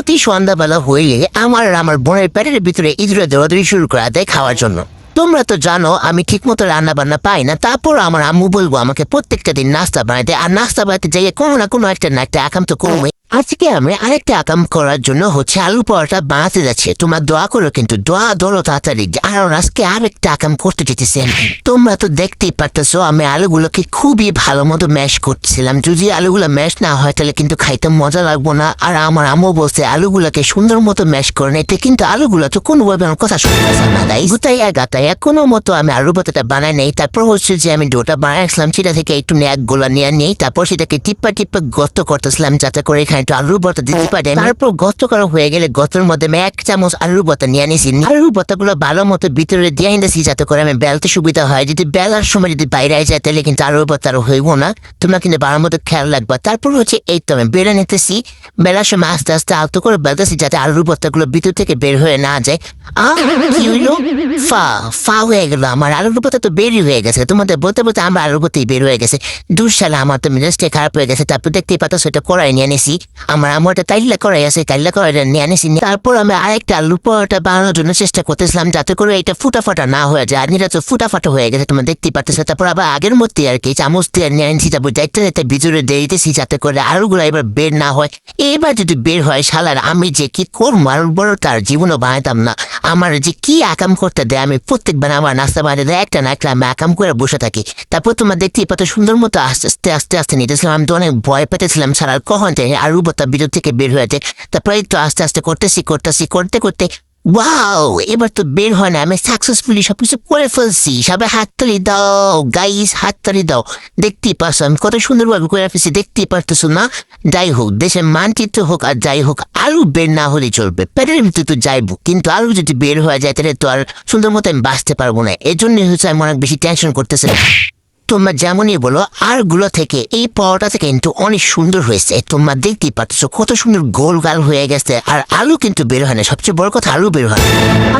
প্রতি সন্ধ্যাবেলা হইলে আমার আর আমার বোনের পেটের ভিতরে ইঁদুরে দৌড়াদৌড়ি শুরু করা দেয় খাওয়ার জন্য। তোমরা তো জানো আমি ঠিকমতো রান্না বান্না পাই না, তারপর আমার আম্মু বলবো আমাকে প্রত্যেকটা দিন নাস্তা বানাইতে, আর নাস্তা বানাইতে যাইয়ে কোনো না কোনো একটা আকাম তো করবই। আজকে আমি আরেকটা আকাম করার জন্য আলু পরোটা বানাতে যাচ্ছে। তোমরা দোয়া করো, কিন্তু দোয়া ধরো তাড়াতাড়ি, কারণ আজকে আরেকটা আকাম করতে যেতেছে। তোমরা তো দেখতেই পারতেছো আমি আলুগুলোকে খুবই ভালো মতো ম্যাশ করছিলাম। যদি আলুগুলো ম্যাশ না হয় তাহলে কিন্তু খাইতে মজা লাগবো না। আর আমার আম্মু বলছে আলুগুলোকে সুন্দর মতো ম্যাশ করে নিতে, কিন্তু আলুগুলো তো কোনোভাবে আমার কথা শুনতেছে না। তাই গুতাইয়া গাতাইয়া কোনো মতো আমি আলু ভর্তাটা বানাই নেই। তারপর যে আমি ডোটা বানাইছিলাম সেটা থেকে একটু একগুলো নিয়ে নেই, তারপর সেটাকে টিপ্পা গর্ত করতেছিলাম যাতে করে এখানে একটু আলুর ভর্তা দিতে পারে। তারপর গর্ত করা হয়ে গেলে গর্তের মধ্যে আমি 1 চামচ আলুর ভর্তা নিয়ে নিয়েছি। আলুর ভর্তাগুলো ভালো মতো ভিতরে দিয়ে নিতেছি যাতে করে আমি বেলতে সুবিধা হয়। যদি বেলার সময় যদি বাইরে যায় তাহলে কিন্তু আলুর ভর্তা আরো হইব না। তোমরা কিন্তু ভালো মতো খেয়াল রাখবা। তারপর এই তো আমি বেড়ে নিতেছি, বেলার সময় আস্তে আস্তে আলতো করে বেলতেছি যাতে আলুর ভর্তাগুলো ভিতর থেকে বের হয়ে না যায়। কি হইলো? ফা হয়ে গেল, আমার আলুর ভর্তা তো বেরই হয়ে গেছে। তোমাদের বলতে বলতে আমার আলুর ভর্তাই বের হয়ে গেছে। দুঃসালে আমার তো মেজাজটা খারাপ হয়ে গেছে। তারপর দেখতেই পাতা সেটা কড়াই নিয়ে নিয়েছি। আমার একটা তাইল্লা কড়াই আছে, তাইল্লা কড়াইটা নিয়ে আনিছি। তারপর আমি আরেকটা আলু পরোটা বানানোর জন্য চেষ্টা করতেছিলাম যাতে করে এটা ফুটাফাটা না হয়ে যায়। আর এটা তো ফুটাফাটা হয়ে গেছে, তোমরা দেখতেই পারতেছো। তারপর আবার আগের মধ্যে আর কি চামচ দিয়ে নিয়ে আনছি। তারপর যাইতে যাইতে ভিতরে দিয়ে দিতেছি যাতে করে আলুগুলো এবার বের না হয়। এবার যদি বের হয় শালার আমি যে কি করবো, আলুর পরোটা আর জীবনও বানাতাম না। আমার যে কি আকাম করতে দেয়, আমি প্রত্যেকবার আমার নাস্তা বানিয়ে দেয় একটা না একটা আমি আকাম করে বসে থাকি। তারপর তোমরা দেখতেই পাতো সুন্দর মতো আস্তে আস্তে আস্তে আস্তে নিতেছিলাম। আমি তো অনেক ভয় পেতেছিলাম ছাড়ার কখন থেকে আলু ভর্তা ভিতর থেকে বের হয়ে যায়। তারপরে তো আস্তে আস্তে করতে করতে ওয়াও, এবার তো বের হয় না। আমি সাকসেসফুলি সবকিছু করে ফেলছি। সবাই হাততালি দাও গাইস, হাততালি দাও। দেখতেই পারছো আমি কত সুন্দরভাবে করে ফেলছি, দেখতেই পারতেছো না? যাই হোক, দেশের মানচিত্র হোক আর যাই হোক, আলু বের না হলে চলবে। পেটের ভিতরে তো যাইবো, কিন্তু আলু যদি বের হয়ে যায় তাহলে তো আর সুন্দর মতো আমি বাঁচতে পারবো না। এই জন্যই আমি অনেক বেশি টেনশন করতেছি। তোমরা যেমনই বলো আরগুলো থেকে এই পরোটাটা কিন্তু অনেক সুন্দর হয়েছে। তোমরা দেখতেই পাচ্ছ কত সুন্দর গোল গাল হয়ে গেছে। আর আলু কিন্তু বের হয় না, সবচেয়ে বড় কথা আলু বের হয়।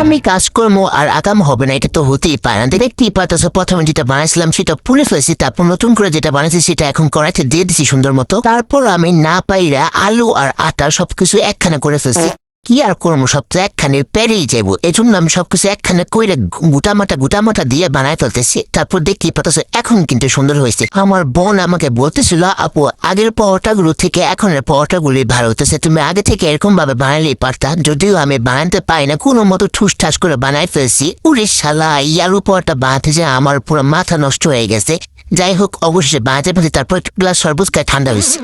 আমি কাজকর্ম আর আগাম হবে না, এটা তো হতেই পারে না। দেখতেই পাচ্ছ প্রথমে যেটা বানাইছিলাম সেটা পুড়ে ফেলেছি, তারপর নতুন করে যেটা বানাইছি সেটা এখন কড়াইতে দিয়ে দিছি সুন্দর মতো। তারপর আমি না পাইরা আলু আর আটা সবকিছু একখানে করে ফেলছি। কি আর করবো, সব তো একখানে পেরেই যাবো। এই জন্য আমি সবকিছু একখানে কইরে গুটামাটা দিয়ে বানাই ফেলতেছি। তারপর দেখি পাতাছে এখন কিন্তু সুন্দর হয়েছে। আমার বোন আমাকে বলতেছিল আপু আগের পরোটাগুলো থেকে এখনের পরোটাগুলি ভালো হতেছে, তুমি আগে থেকে এরকম ভাবে বানালেই পারতা। যদিও আমি বানাতে পাই না, কোনো মতো ঠুস করে বানাই ফেলছি। উরে শালা, এই আলু পরোটা বানাতে যে আমার পুরো মাথা নষ্ট হয়ে গেছে। যাই হোক, অবশ্যই বানাতে পারছি। তারপর গ্লাস সরবত খায় ঠান্ডা হয়েছে।